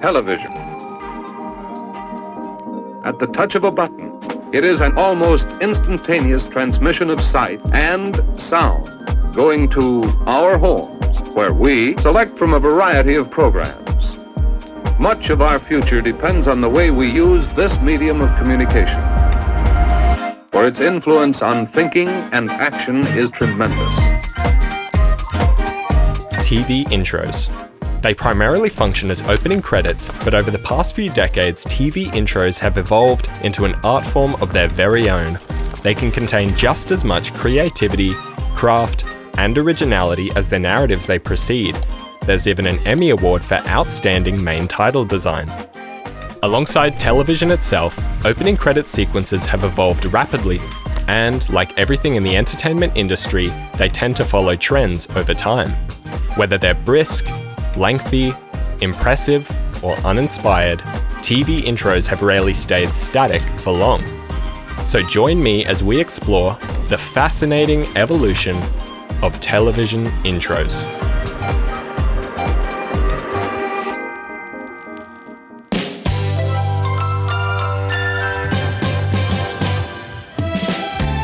television. At the touch of a button, it is an almost instantaneous transmission of sight and sound going to our homes, where we select from a variety of programs. Much of our future depends on the way we use this medium of communication, for its influence on thinking and action is tremendous. TV intros. They primarily function as opening credits, but over the past few decades, TV intros have evolved into an art form of their very own. They can contain just as much creativity, craft, and originality as the narratives they precede. There's even an Emmy Award for outstanding main title design. Alongside television itself, opening credit sequences have evolved rapidly, and like everything in the entertainment industry, they tend to follow trends over time. Whether they're brisk, lengthy, impressive, or uninspired, TV intros have rarely stayed static for long. So join me as we explore the fascinating evolution of television intros.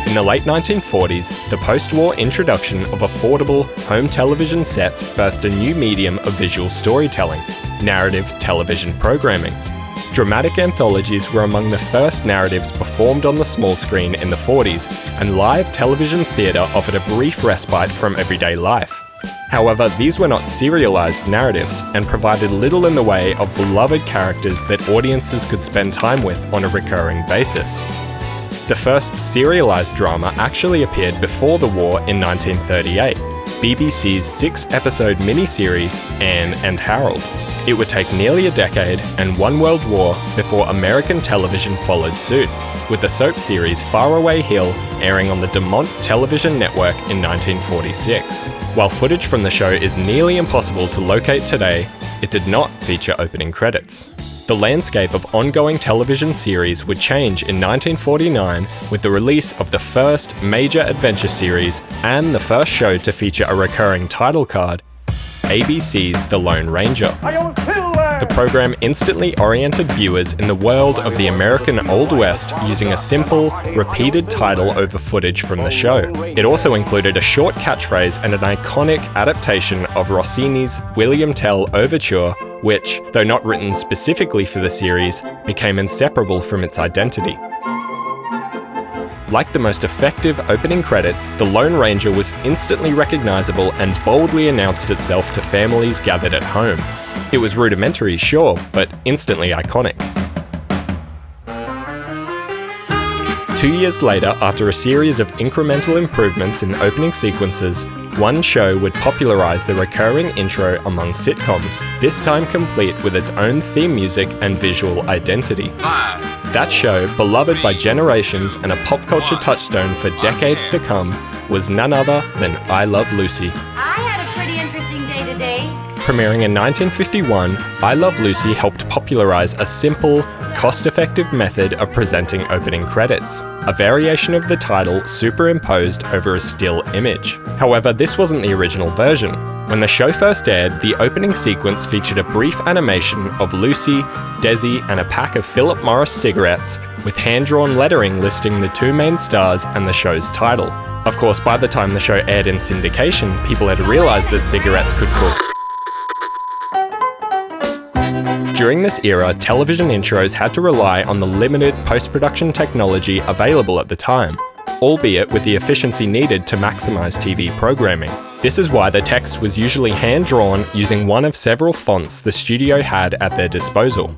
In the late 1940s, the post-war introduction of affordable home television sets birthed a new medium of visual storytelling, narrative television programming. Dramatic anthologies were among the first narratives performed on the small screen in the 40s, and live television theatre offered a brief respite from everyday life. However, these were not serialized narratives and provided little in the way of beloved characters that audiences could spend time with on a recurring basis. The first serialized drama actually appeared before the war in 1938, BBC's 6-episode miniseries Anne and Harold. It would take nearly a decade and one world war before American television followed suit, with the soap series Faraway Hill airing on the DeMont Television Network in 1946. While footage from the show is nearly impossible to locate today, it did not feature opening credits. The landscape of ongoing television series would change in 1949 with the release of the first major adventure series and the first show to feature a recurring title card, ABC's The Lone Ranger. The program instantly oriented viewers in the world of the American Old West using a simple, repeated title over footage from the show. It also included a short catchphrase and an iconic adaptation of Rossini's William Tell Overture, which, though not written specifically for the series, became inseparable from its identity. Like the most effective opening credits, The Lone Ranger was instantly recognizable and boldly announced itself to families gathered at home. It was rudimentary, sure, but instantly iconic. 2 years later, after a series of incremental improvements in opening sequences, one show would popularize the recurring intro among sitcoms, this time complete with its own theme music and visual identity. That show, beloved by generations and a pop culture touchstone for decades to come, was none other than I Love Lucy. I had a pretty interesting day today. Premiering in 1951, I Love Lucy helped popularize a simple, cost-effective method of presenting opening credits, a variation of the title superimposed over a still image. However, this wasn't the original version. When the show first aired, the opening sequence featured a brief animation of Lucy, Desi, and a pack of Philip Morris cigarettes, with hand-drawn lettering listing the two main stars and the show's title. Of course, by the time the show aired in syndication, people had realized that cigarettes could cook. During this era, television intros had to rely on the limited post-production technology available at the time, albeit with the efficiency needed to maximize TV programming. This is why the text was usually hand-drawn using one of several fonts the studio had at their disposal.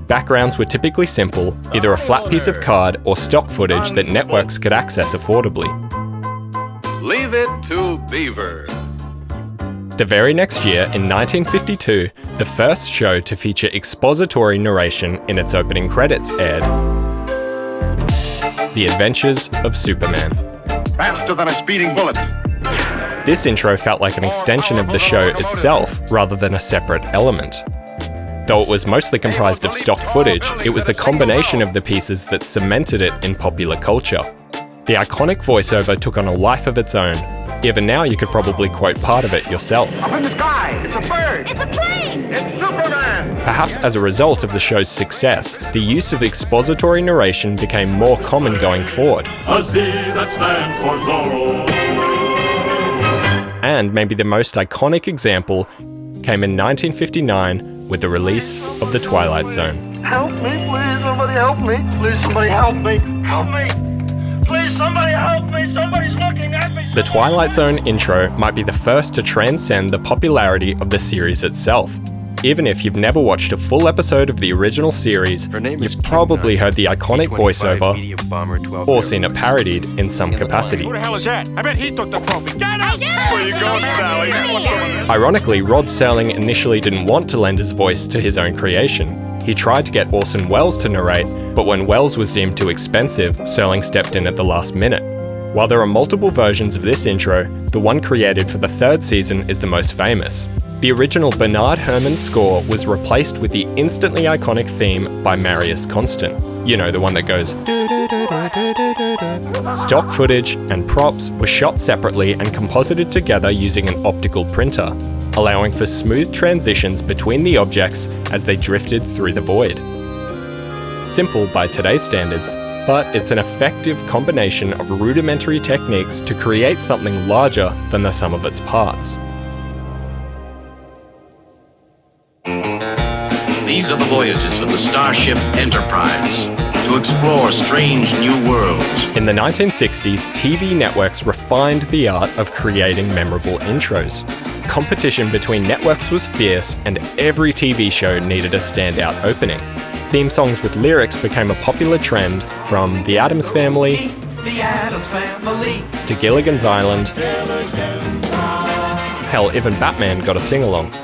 Backgrounds were typically simple, either a flat piece of card or stock footage that networks could access affordably. Leave it to Beaver. The very next year, in 1952, the first show to feature expository narration in its opening credits aired. The Adventures of Superman. Faster than a speeding bullet. This intro felt like an extension of the show itself, rather than a separate element. Though it was mostly comprised of stock footage, it was the combination of the pieces that cemented it in popular culture. The iconic voiceover took on a life of its own, Even now, you could probably quote part of it yourself. Up in the sky, it's a bird. It's a plane! It's Superman. Perhaps as a result of the show's success, the use of expository narration became more common going forward. A Z that stands for Zorro. And maybe the most iconic example came in 1959 with the release of The Twilight Zone. Help me, please, somebody help me. Please, somebody help me. Help me. Please, somebody help me. Somebody's looking at me. The Twilight Zone intro might be the first to transcend the popularity of the series itself. Even if you've never watched a full episode of the original series, you've probably heard the iconic voiceover or seen it parodied in some capacity. Who the hell is that? I bet he took the trophy. Get him! Where you going, Sally? Ironically, Rod Serling initially didn't want to lend his voice to his own creation. He tried to get Orson Welles to narrate, but when Welles was deemed too expensive, Serling stepped in at the last minute. While there are multiple versions of this intro, the one created for the third season is the most famous. The original Bernard Herrmann score was replaced with the instantly iconic theme by Marius Constant. You know, the one that goes... Stock footage and props were shot separately and composited together using an optical printer, allowing for smooth transitions between the objects as they drifted through the void. Simple by today's standards, but it's an effective combination of rudimentary techniques to create something larger than the sum of its parts. These are the voyages of the Starship Enterprise to explore strange new worlds. In the 1960s, TV networks refined the art of creating memorable intros. Competition between networks was fierce, and every TV show needed a standout opening. Theme songs with lyrics became a popular trend, from The Addams Family to Gilligan's Island. Hell, even Batman got a sing-along.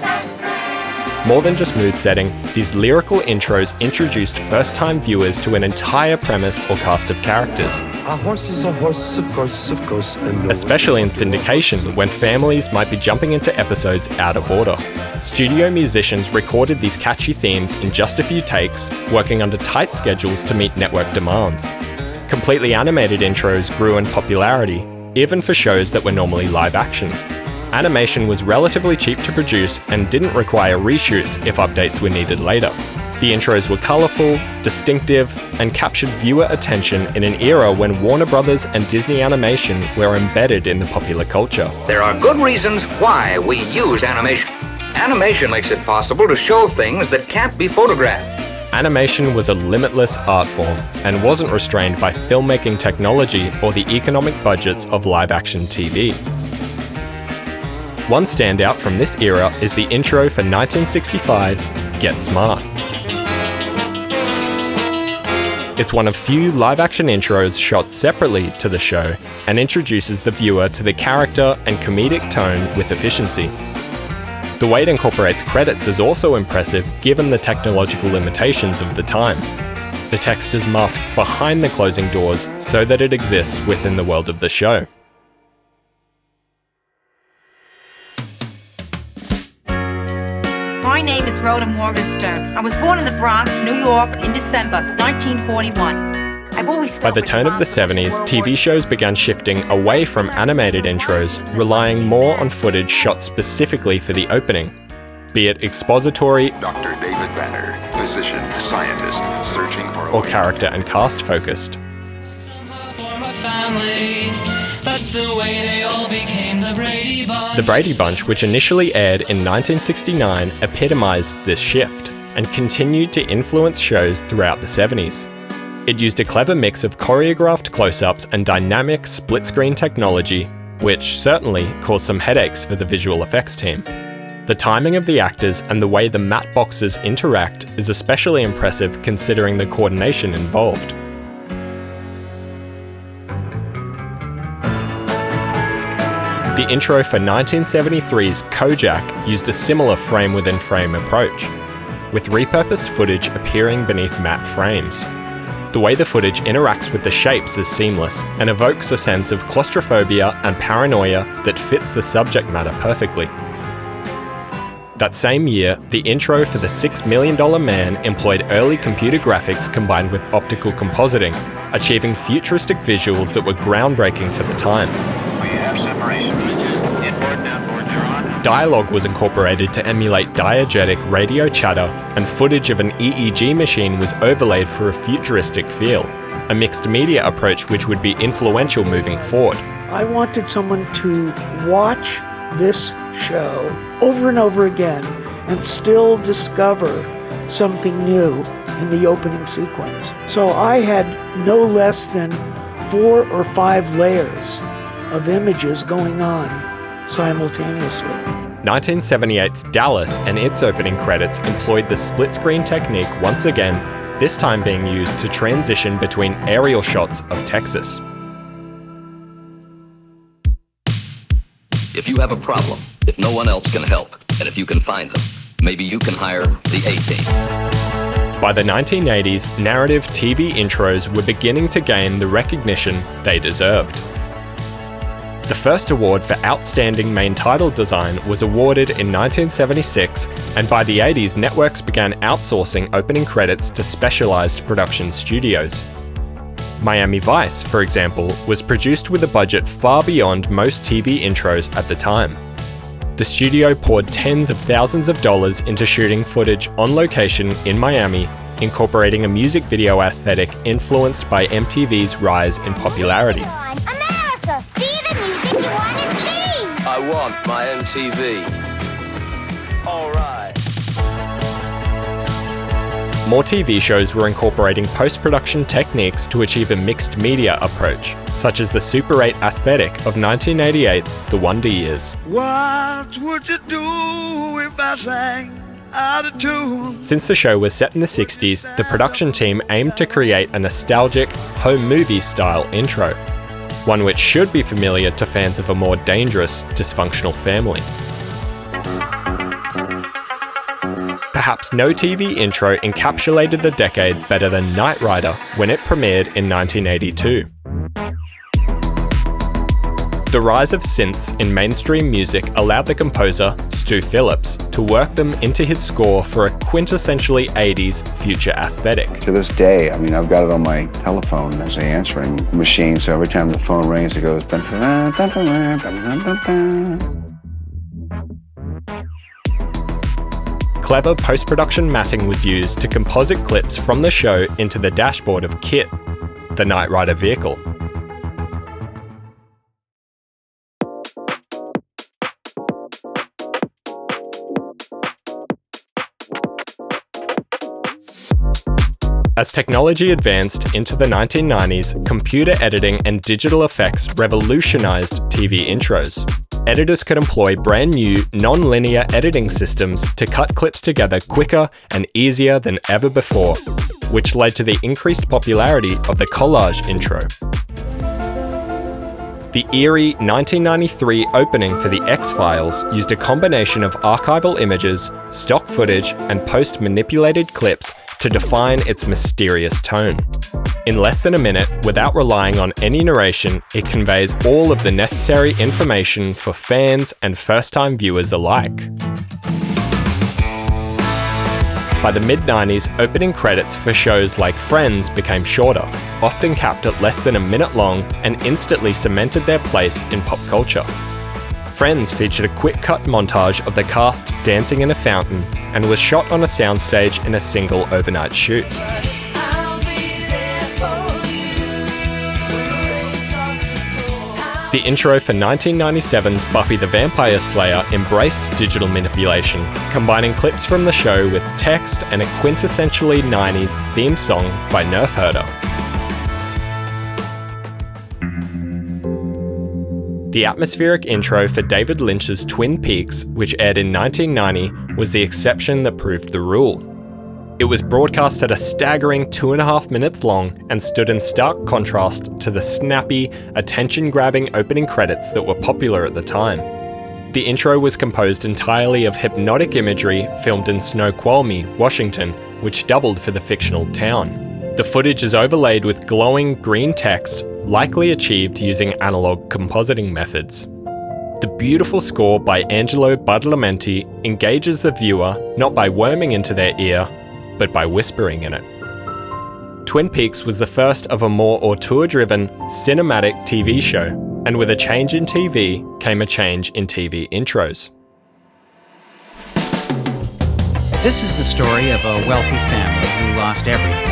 More than just mood setting, these lyrical intros introduced first-time viewers to an entire premise or cast of characters. A horse is a horse, of course, and Especially in syndication, when families might be jumping into episodes out of order. Studio musicians recorded these catchy themes in just a few takes, working under tight schedules to meet network demands. Completely animated intros grew in popularity, even for shows that were normally live action. Animation was relatively cheap to produce and didn't require reshoots if updates were needed later. The intros were colourful, distinctive, and captured viewer attention in an era when Warner Brothers and Disney Animation were embedded in the popular culture. There are good reasons why we use animation. Animation makes it possible to show things that can't be photographed. Animation was a limitless art form and wasn't restrained by filmmaking technology or the economic budgets of live-action TV. One standout from this era is the intro for 1965's Get Smart. It's one of few live-action intros shot separately to the show and introduces the viewer to the character and comedic tone with efficiency. The way it incorporates credits is also impressive given the technological limitations of the time. The text is masked behind the closing doors so that it exists within the world of the show. My name is Rhoda Morgenstern. I was born in the Bronx, New York, in December 1941. I've always By the turn of the 70s, TV shows began shifting away from animated intros, relying more on footage shot specifically for the opening, be it expository Dr. David Banner, physician, scientist, searching for or character and cast focused. That's the way they all became the Brady Bunch. The Brady Bunch, which initially aired in 1969, epitomized this shift and continued to influence shows throughout the 70s. It used a clever mix of choreographed close-ups and dynamic split-screen technology, which certainly caused some headaches for the visual effects team. The timing of the actors and the way the matte boxes interact is especially impressive considering the coordination involved. The intro for 1973's Kojak used a similar frame-within-frame approach, with repurposed footage appearing beneath matte frames. The way the footage interacts with the shapes is seamless and evokes a sense of claustrophobia and paranoia that fits the subject matter perfectly. That same year, the intro for The $6 Million Man employed early computer graphics combined with optical compositing, achieving futuristic visuals that were groundbreaking for the time. We have separation. Dialogue was incorporated to emulate diegetic radio chatter, and footage of an EEG machine was overlaid for a futuristic feel, a mixed media approach which would be influential moving forward. I wanted someone to watch this show over and over again and still discover something new in the opening sequence. So I had no less than 4 or 5 layers of images going on simultaneously. 1978's Dallas and its opening credits employed the split-screen technique once again, this time being used to transition between aerial shots of Texas. If you have a problem, if no one else can help, and if you can find them, maybe you can hire the A-Team. By the 1980s, narrative TV intros were beginning to gain the recognition they deserved. The first award for Outstanding Main Title Design was awarded in 1976, and by the 80s, networks began outsourcing opening credits to specialized production studios. Miami Vice, for example, was produced with a budget far beyond most TV intros at the time. The studio poured tens of thousands of dollars into shooting footage on location in Miami, incorporating a music video aesthetic influenced by MTV's rise in popularity. America, see the music you want to see! I want my MTV. All right. More TV shows were incorporating post-production techniques to achieve a mixed media approach, such as the Super 8 aesthetic of 1988's The Wonder Years. What would you do if I sang out of tune? Since the show was set in the 60s, the production team aimed to create a nostalgic, home movie-style intro, one which should be familiar to fans of a more dangerous, dysfunctional family. Perhaps no TV intro encapsulated the decade better than Knight Rider when it premiered in 1982. The rise of synths in mainstream music allowed the composer, Stu Phillips, to work them into his score for a quintessentially 80s future aesthetic. To this day, I mean, I've got it on my telephone as an answering machine, so every time the phone rings, it goes... Dun, dun, dun, dun, dun, dun, dun, dun. Clever post-production matting was used to composite clips from the show into the dashboard of KITT, the Knight Rider vehicle. As technology advanced into the 1990s, computer editing and digital effects revolutionized TV intros. Editors could employ brand new, non-linear editing systems to cut clips together quicker and easier than ever before, which led to the increased popularity of the collage intro. The eerie 1993 opening for The X-Files used a combination of archival images, stock footage, and post-manipulated clips to define its mysterious tone. In less than a minute, without relying on any narration, it conveys all of the necessary information for fans and first-time viewers alike. By the mid-90s, opening credits for shows like Friends became shorter, often capped at less than a minute long, and instantly cemented their place in pop culture. Friends featured a quick-cut montage of the cast dancing in a fountain and was shot on a soundstage in a single overnight shoot. The intro for 1997's Buffy the Vampire Slayer embraced digital manipulation, combining clips from the show with text and a quintessentially 90s theme song by Nerf Herder. The atmospheric intro for David Lynch's Twin Peaks, which aired in 1990, was the exception that proved the rule. It was broadcast at a staggering 2.5 minutes long and stood in stark contrast to the snappy, attention-grabbing opening credits that were popular at the time. The intro was composed entirely of hypnotic imagery filmed in Snoqualmie, Washington, which doubled for the fictional town. The footage is overlaid with glowing green text, likely achieved using analog compositing methods. The beautiful score by Angelo Badalamenti engages the viewer not by worming into their ear, but by whispering in it. Twin Peaks was the first of a more auteur-driven, cinematic TV show, and with a change in TV came a change in TV intros. This is the story of a wealthy family who lost everything,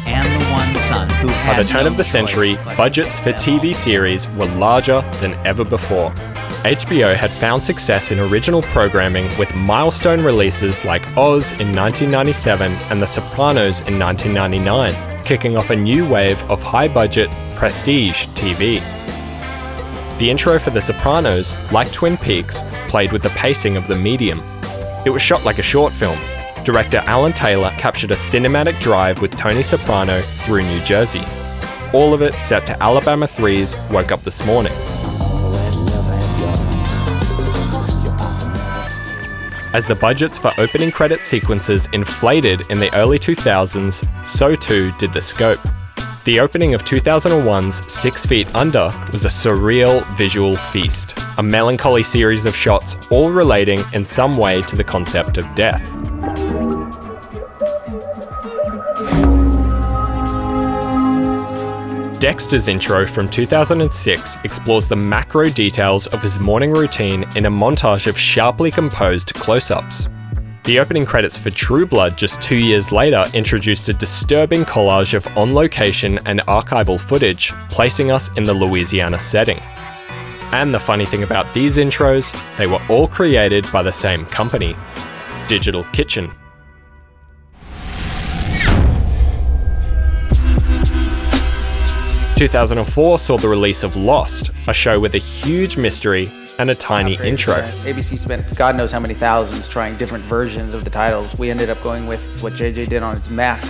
and the one son who had By the turn no of the century, budgets for TV series were larger than ever before. HBO had found success in original programming with milestone releases like Oz in 1997 and The Sopranos in 1999, kicking off a new wave of high-budget, prestige TV. The intro for The Sopranos, like Twin Peaks, played with the pacing of the medium. It was shot like a short film. Director Alan Taylor captured a cinematic drive with Tony Soprano through New Jersey. All of it set to Alabama 3's Woke Up This Morning. As the budgets for opening credit sequences inflated in the early 2000s, so too did the scope. The opening of 2001's 6 Feet Under was a surreal visual feast, a melancholy series of shots all relating in some way to the concept of death. Dexter's intro from 2006 explores the macro details of his morning routine in a montage of sharply composed close-ups. The opening credits for True Blood just 2 years later introduced a disturbing collage of on-location and archival footage, placing us in the Louisiana setting. And the funny thing about these intros, they were all created by the same company, Digital Kitchen. In 2004 saw the release of Lost, a show with a huge mystery and a tiny intro. ABC spent God knows how many thousands trying different versions of the titles. We ended up going with what JJ did on his Mac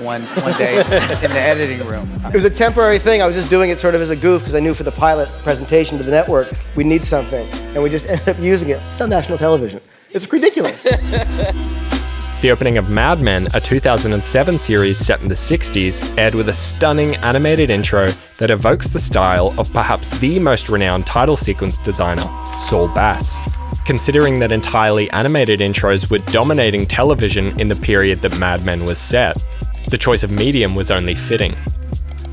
one day in the editing room. It was a temporary thing. I was just doing it sort of as a goof because I knew for the pilot presentation to the network we need something, and we just ended up using it. It's on national television. It's ridiculous. The opening of Mad Men, a 2007 series set in the 60s, aired with a stunning animated intro that evokes the style of perhaps the most renowned title sequence designer, Saul Bass. Considering that entirely animated intros were dominating television in the period that Mad Men was set, the choice of medium was only fitting.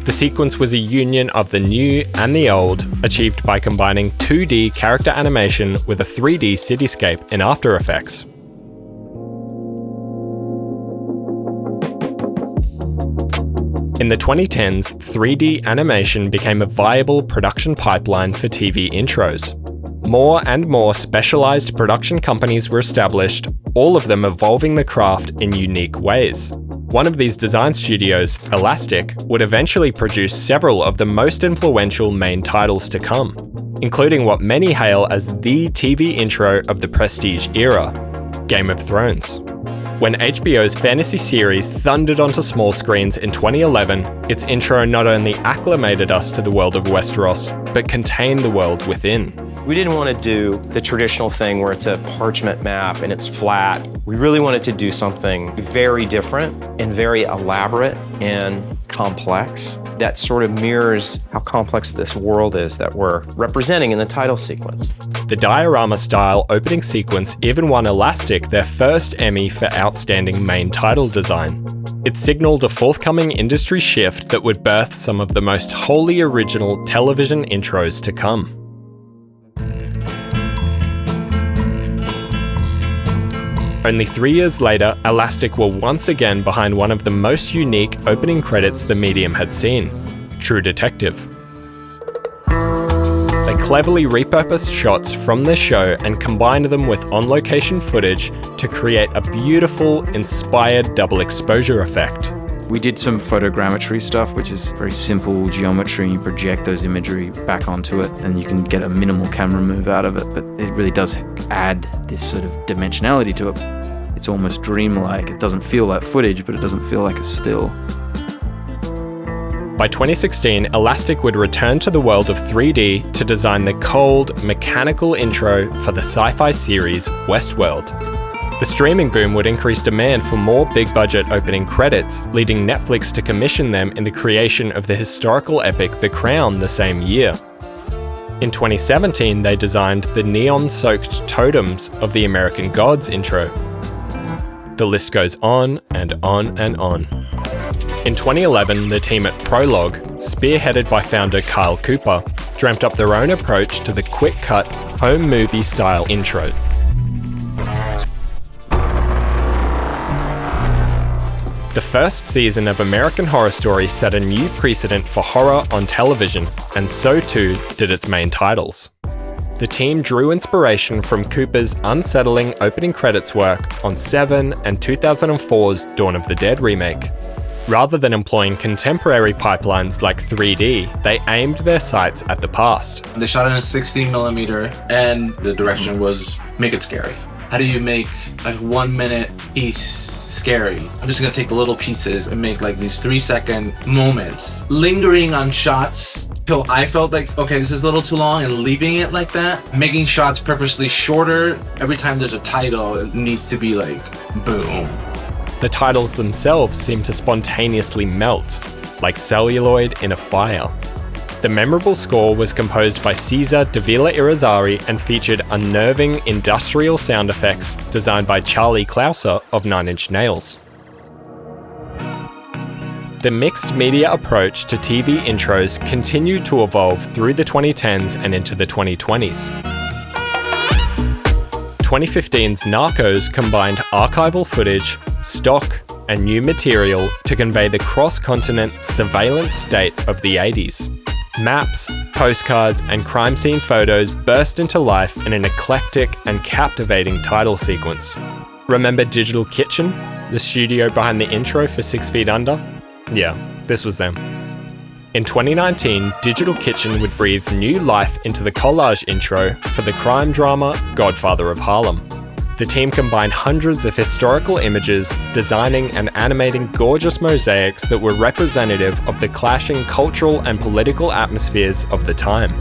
The sequence was a union of the new and the old, achieved by combining 2D character animation with a 3D cityscape in After Effects. In the 2010s, 3D animation became a viable production pipeline for TV intros. More and more specialized production companies were established, all of them evolving the craft in unique ways. One of these design studios, Elastic, would eventually produce several of the most influential main titles to come, including what many hail as the TV intro of the prestige era, Game of Thrones. When HBO's fantasy series thundered onto small screens in 2011, its intro not only acclimated us to the world of Westeros, but contained the world within. We didn't want to do the traditional thing where it's a parchment map and it's flat. We really wanted to do something very different and very elaborate and complex that sort of mirrors how complex this world is that we're representing in the title sequence. The diorama-style opening sequence even won Elastic their first Emmy for Outstanding Main Title Design. It signaled a forthcoming industry shift that would birth some of the most wholly original television intros to come. Only 3 years later, Elastic were once again behind one of the most unique opening credits the medium had seen, True Detective. They cleverly repurposed shots from the show and combined them with on-location footage to create a beautiful, inspired double exposure effect. We did some photogrammetry stuff, which is very simple geometry, and you project those imagery back onto it and you can get a minimal camera move out of it, but it really does add this sort of dimensionality to it. It's almost dreamlike. It doesn't feel like footage, but it doesn't feel like a still. By 2016, Elastic would return to the world of 3D to design the cold, mechanical intro for the sci-fi series Westworld. The streaming boom would increase demand for more big-budget opening credits, leading Netflix to commission them in the creation of the historical epic The Crown the same year. In 2017, they designed the neon-soaked totems of the American Gods intro. The list goes on and on and on. In 2011, the team at Prologue, spearheaded by founder Kyle Cooper, dreamt up their own approach to the quick-cut, home movie-style intro. The first season of American Horror Story set a new precedent for horror on television, and so too did its main titles. The team drew inspiration from Cooper's unsettling opening credits work on Seven and 2004's Dawn of the Dead remake. Rather than employing contemporary pipelines like 3D, they aimed their sights at the past. They shot in a 16mm, and the direction was make it scary. How do you make a 1 minute piece scary? I'm just gonna take little pieces and make like these 3-second moments, lingering on shots till I felt like, okay, this is a little too long, and leaving it like that. Making shots purposely shorter. Every time there's a title, it needs to be like, boom. The titles themselves seem to spontaneously melt, like celluloid in a fire. The memorable score was composed by Cesar Davila Irizarry and featured unnerving industrial sound effects designed by Charlie Clouser of Nine Inch Nails. The mixed media approach to TV intros continued to evolve through the 2010s and into the 2020s. 2015's Narcos combined archival footage, stock, and new material to convey the cross-continent surveillance state of the 80s. Maps, postcards, and crime scene photos burst into life in an eclectic and captivating title sequence. Remember Digital Kitchen, the studio behind the intro for 6 Feet Under? Yeah, this was them. In 2019, Digital Kitchen would breathe new life into the collage intro for the crime drama Godfather of Harlem. The team combined hundreds of historical images, designing and animating gorgeous mosaics that were representative of the clashing cultural and political atmospheres of the time.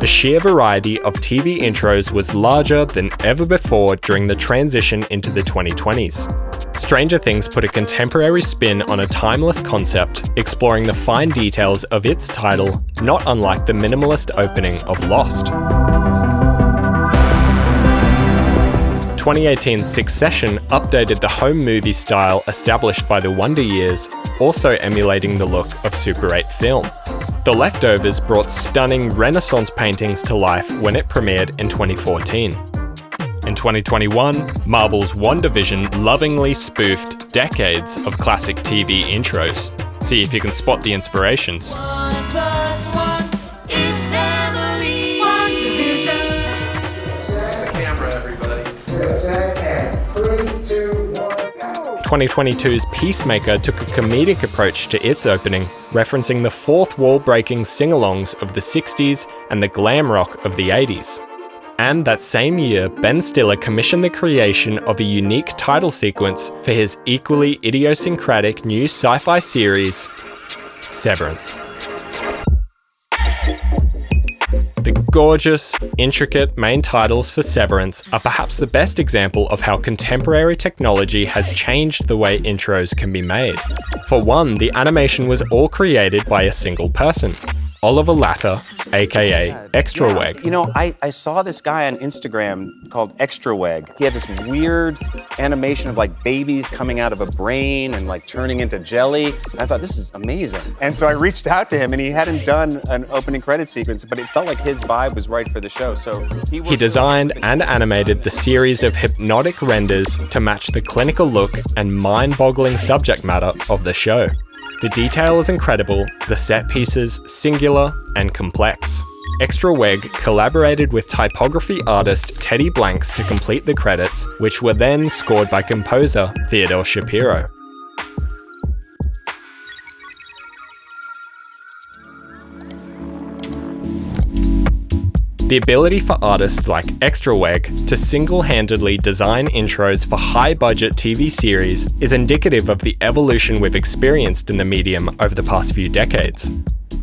The sheer variety of TV intros was larger than ever before during the transition into the 2020s. Stranger Things put a contemporary spin on a timeless concept, exploring the fine details of its title, not unlike the minimalist opening of Lost. 2018's Succession updated the home movie style established by the Wonder Years, also emulating the look of Super 8 film. The Leftovers brought stunning Renaissance paintings to life when it premiered in 2014. In 2021, Marvel's WandaVision lovingly spoofed decades of classic TV intros. See if you can spot the inspirations. 1+1 is family. WandaVision. The camera, everybody. 2022's Peacemaker took a comedic approach to its opening, referencing the fourth wall-breaking sing-alongs of the 60s and the glam rock of the 80s. And that same year, Ben Stiller commissioned the creation of a unique title sequence for his equally idiosyncratic new sci-fi series, Severance. The gorgeous, intricate main titles for Severance are perhaps the best example of how contemporary technology has changed the way intros can be made. For one, the animation was all created by a single person, Oliver Latter, aka Extraweg. Yeah, you know, I saw this guy on Instagram called Extraweg. He had this weird animation of like babies coming out of a brain and like turning into jelly. And I thought, this is amazing. And so I reached out to him, and he hadn't done an opening credit sequence, but it felt like his vibe was right for the show. So he designed and animated the series of hypnotic renders to match the clinical look and mind-boggling subject matter of the show. The detail is incredible, the set pieces singular and complex. Extraweg collaborated with typography artist Teddy Blanks to complete the credits, which were then scored by composer Theodore Shapiro. The ability for artists like Extraweg to single-handedly design intros for high-budget TV series is indicative of the evolution we've experienced in the medium over the past few decades.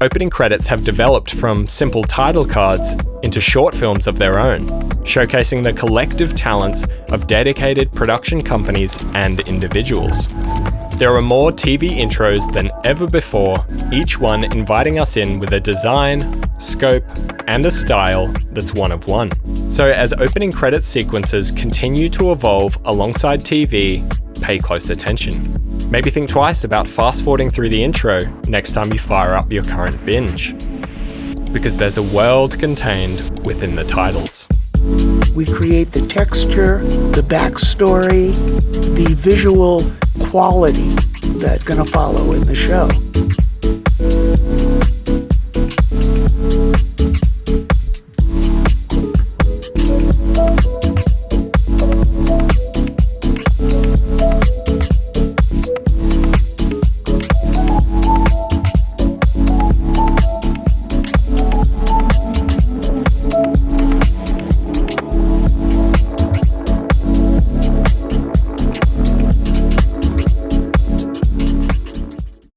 Opening credits have developed from simple title cards into short films of their own, showcasing the collective talents of dedicated production companies and individuals. There are more TV intros than ever before, each one inviting us in with a design, scope, and a style that's one of one. So as opening credit sequences continue to evolve alongside TV, pay close attention. Maybe think twice about fast-forwarding through the intro next time you fire up your current binge. because there's a world contained within the titles. We create the texture, the backstory, the visual quality that's going to follow in the show.